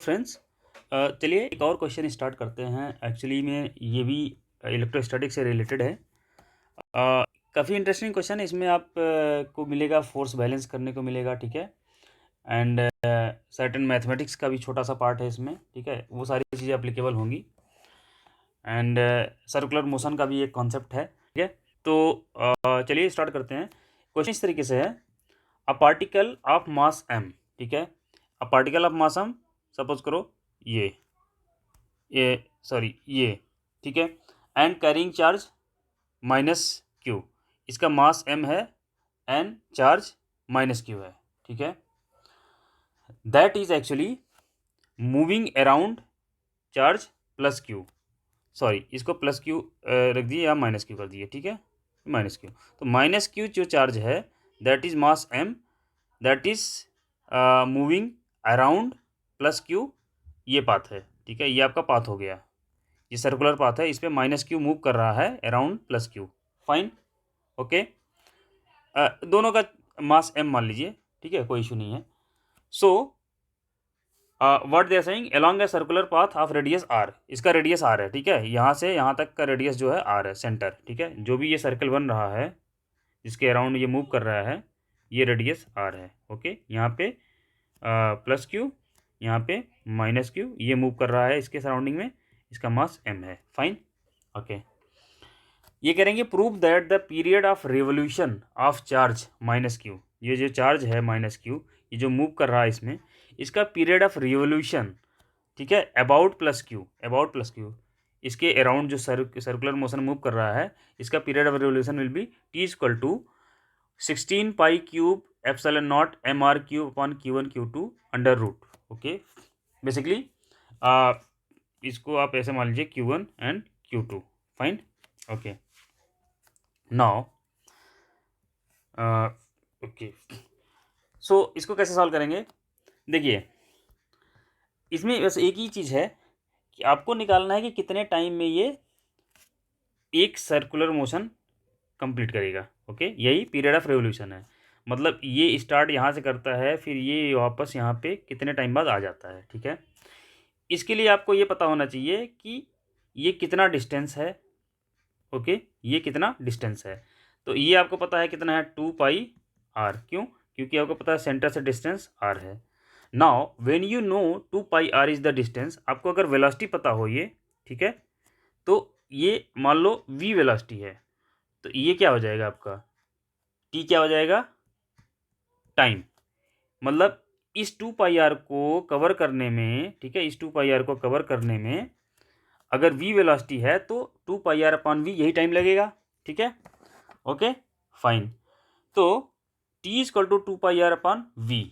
Friends, चलिए एक और क्वेश्चन स्टार्ट करते हैं। एक्चुअली में ये भी इलेक्ट्रोस्टैटिक से रिलेटेड है। काफ़ी इंटरेस्टिंग क्वेश्चन है। इसमें आप को मिलेगा फोर्स बैलेंस करने को मिलेगा, ठीक है। एंड सर्टेन मैथमेटिक्स का भी छोटा सा पार्ट है इसमें, ठीक है। वो सारी चीज़ें अप्लीकेबल होंगी। एंड सर्कुलर मोशन का भी एक कॉन्सेप्ट है, ठीक है। तो चलिए स्टार्ट करते हैं। क्वेश्चन इस तरीके से है, a particle of mass m, ठीक है। A particle of mass m, suppose करो ये सॉरी ये, ठीक है। And carrying charge minus Q, इसका मास m है एंड चार्ज माइनस क्यू है, ठीक है। That is actually moving around charge plus Q, sorry इसको प्लस क्यू रख दिए या माइनस क्यू कर दिए, ठीक है, माइनस क्यू। तो माइनस क्यू जो चार्ज है that is mass m, that is moving around plus Q, ये पाथ है, ठीक है। ये आपका पाथ हो गया, ये सर्कुलर पाथ है, इस पर माइनस क्यू मूव कर रहा है around plus Q, fine, okay. दोनों का मास m मान लीजिए, ठीक है, कोई इशू नहीं है। So what they are saying, along a circular path of radius r, इसका रेडियस r है, ठीक है। यहाँ से यहाँ तक का रेडियस जो है r है, सेंटर, ठीक है। जो भी ये सर्कल बन रहा है जिसके अराउंड ये मूव कर रहा है, ये रेडियस r है, ओके। यहाँ पे प्लस क्यू, यहाँ पे माइनस क्यू, ये मूव कर रहा है इसके सराउंडिंग में, इसका मास m है, फाइन, ओके। ये करेंगे prove that the period of revolution of charge minus Q, ये जो चार्ज है माइनस क्यू, ये जो मूव कर रहा है इसमें, इसका पीरियड ऑफ रिवोल्यूशन, ठीक है, about plus Q, about plus Q, इसके अराउंड जो सर्कुलर मोशन मूव कर रहा है, इसका period of revolution will be T equal to 16 pi cube epsilon nought M R cube upon Q1 Q2 under root, okay. Basically इसको आप ऐसे मान लीजिए Q1 and Q2, fine, okay. Now okay, so इसको कैसे सॉल्व करेंगे, देखिए इसमें बस एक ही चीज़ है कि आपको निकालना है कि कितने टाइम में ये एक सर्कुलर मोशन कंप्लीट करेगा, ओके। यही पीरियड ऑफ रेवोल्यूशन है, मतलब ये स्टार्ट यहाँ से करता है, फिर ये वापस यहाँ पे कितने टाइम बाद आ जाता है, ठीक है। इसके लिए आपको ये पता होना चाहिए कि ये कितना डिस्टेंस है, ओके, ये कितना डिस्टेंस है। तो ये आपको पता है कितना है 2πr, क्यों, क्योंकि आपको पता है सेंटर से डिस्टेंस r है। Now when you know 2πr is the distance, आपको अगर वेलोसिटी पता हो ये, ठीक है, तो ये मान लो v वेलोसिटी है, तो ये क्या हो जाएगा आपका t, क्या हो जाएगा टाइम, मतलब इस 2πr को कवर करने में, ठीक है, इस 2πr को कवर करने में अगर v वेलोसिटी है तो 2πr अपॉन v यही टाइम लगेगा, ठीक है, ओके, फाइन। तो t equal to 2πr upon v,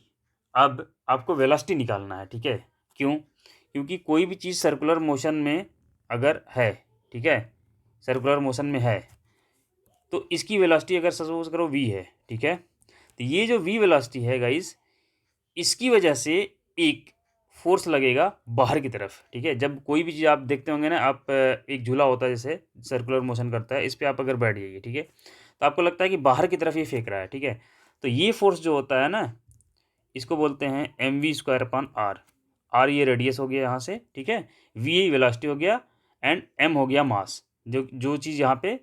अब आपको वेलोसिटी निकालना है, ठीक है। क्यों, क्योंकि कोई भी चीज़ सर्कुलर मोशन में अगर है, ठीक है, सर्कुलर मोशन में है, तो इसकी वेलोसिटी अगर सपोज करो v है, ठीक है, तो ये जो v वेलोसिटी है गाइस, इसकी वजह से एक फोर्स लगेगा बाहर की तरफ, ठीक है। जब कोई भी चीज़ आप देखते होंगे ना, आप एक झूला होता है जैसे सर्कुलर मोशन करता है, इस पर आप अगर बैठ जाइए, ठीक है, तो आपको लगता है कि बाहर की तरफ ये फेंक रहा है, ठीक है। तो ये फोर्स जो होता है ना, इसको बोलते हैं mv² अपॉन r, r ये रेडियस हो गया यहाँ से, ठीक है, v वेलोसिटी हो गया, एंड m हो गया मास, जो जो चीज़ यहाँ पे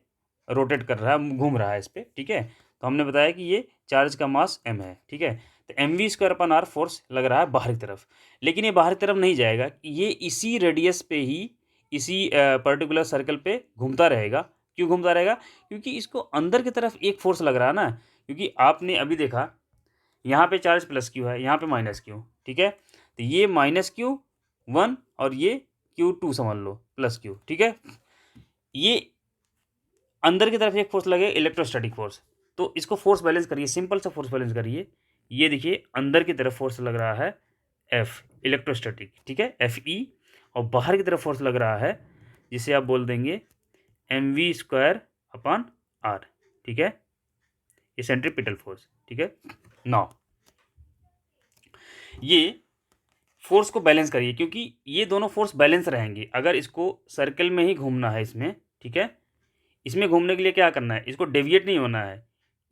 रोटेट कर रहा है, घूम रहा है इस पर, ठीक है। तो हमने बताया कि ये चार्ज का मास m है, ठीक है। तो mv² अपॉन r फोर्स लग रहा है बाहर की तरफ, लेकिन ये बाहर की तरफ नहीं जाएगा, ये इसी रेडियस पे ही, इसी पर्टिकुलर सर्कल पे घूमता रहेगा। क्यों घूमता रहेगा, क्योंकि इसको अंदर की तरफ एक फोर्स लग रहा है ना, क्योंकि आपने अभी देखा यहाँ पे चार्ज प्लस क्यू है, यहाँ पे माइनस क्यू, ठीक है। तो ये -Q1 और ये Q2 समझ लो प्लस क्यू, ठीक है। ये अंदर की तरफ एक फोर्स लगे, इलेक्ट्रोस्टैटिक फोर्स, तो इसको फोर्स बैलेंस करिए, सिंपल सा फोर्स बैलेंस करिए। ये देखिए अंदर की तरफ फोर्स लग रहा है F, इलेक्ट्रोस्टैटिक, ठीक है, Fe, और बाहर की तरफ फोर्स लग रहा है जिसे आप बोल देंगे mv² अपॉन r, ठीक है, ये सेंट्रीपिटल फोर्स, ठीक है। नाउ ये फोर्स को बैलेंस करिए, क्योंकि ये दोनों फोर्स बैलेंस रहेंगे अगर इसको सर्कल में ही घूमना है इसमें, ठीक है। इसमें घूमने के लिए क्या करना है, इसको डेविएट नहीं होना है,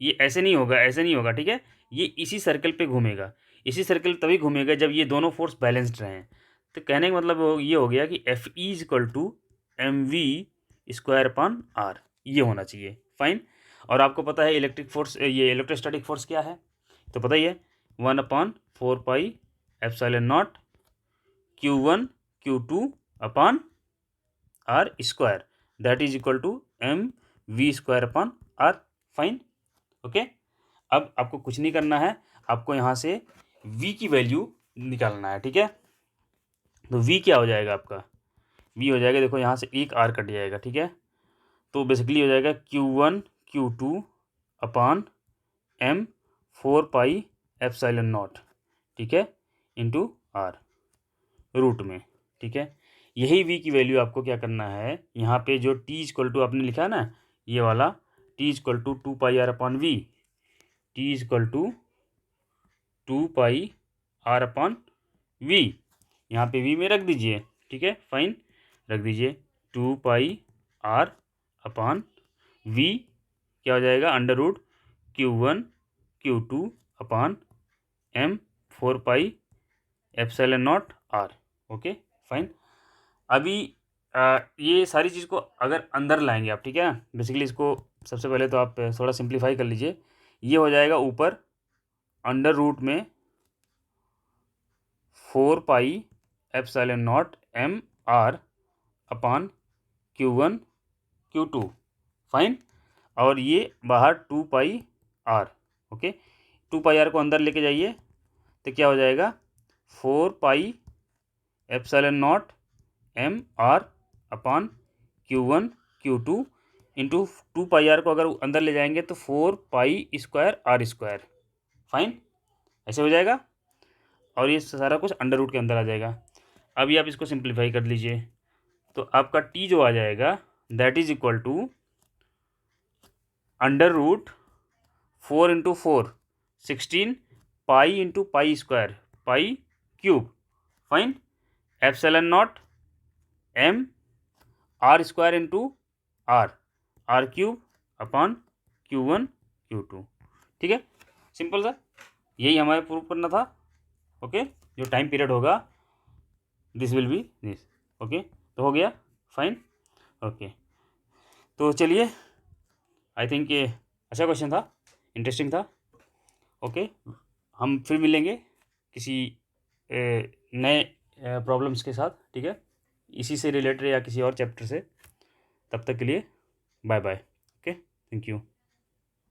ये ऐसे नहीं होगा, ऐसे नहीं होगा, ठीक है। ये इसी सर्कल पे घूमेगा, इसी सर्कल तभी घूमेगा जब ये दोनों फोर्स बैलेंस्ड रहें, तो कहने का मतलब ये हो गया कि f e is equal to m v square upon r, ये होना चाहिए। फाइन। और आपको पता है इलेक्ट्रिक फोर्स, ये इलेक्ट्रोस्टैटिक फोर्स क्या है, तो पता ही है 1/4 pi epsilon naught Q1 Q2 upon r square, that is equal to m v square upon r. Fine. Okay. अब आपको कुछ नहीं करना है, आपको यहाँ से v की वैल्यू निकालना है। ठीक है, तो v क्या हो जाएगा आपका, v हो जाएगा, देखो यहाँ से एक r कट जाएगा। ठीक है, तो बेसिकली हो जाएगा Q1 Q2 upon m 4 pi epsilon not, ठीक है, इंटू r रूट में। ठीक है, यही v की वैल्यू आपको क्या करना है, यहाँ पे जो t इक्वल टू आपने लिखा है ना, ये वाला t equal to 2 pi r upon v, t equal to 2 pi r upon v, यहाँ पे v में रख दीजिए। ठीक है, फाइन, रख दीजिए 2 पाई r अपॉन v, क्या हो जाएगा, under root Q1 Q2 upon m 4 pi epsilon naught r। Okay, fine. अभी ये सारी चीज़ को अगर अंदर लाएंगे आप, ठीक है, बेसिकली इसको सबसे पहले तो आप थोड़ा सिंप्लीफाई कर लीजिए। ये हो जाएगा ऊपर अंडर रूट में 4 pi epsilon naught m r upon Q1 Q2। Fine. और ये बाहर 2 pi r। Okay, 2 pi r को अंदर लेके जाइए तो क्या हो जाएगा, 4 pi epsilon naught m r upon Q1 Q2 into 2 pi r को अगर अंदर ले जाएंगे तो 4 pi square r square. Fine, ऐसे हो जाएगा, और ये सारा कुछ अंडर रूट के अंदर आ जाएगा। अभी आप इसको सिंप्लीफाई कर लीजिए, तो आपका t जो आ जाएगा that is equal to under root 4 × 4 16 pi into pi square pi cube. Fine, epsilon naught m r square into r cube upon Q1 Q2। ठीक है, सिंपल सा, यही हमें प्रूव करना था। ओके, जो टाइम पीरियड होगा this will be this. Okay, तो हो गया, फाइन। ओके, तो चलिए, आई थिंक ये अच्छा क्वेश्चन था, इंटरेस्टिंग था। ओके, हम फिर मिलेंगे किसी नए प्रॉब्लम्स के साथ। ठीक है, इसी से रिलेटेड या किसी और चैप्टर से। तब तक के लिए bye bye. Okay, thank you.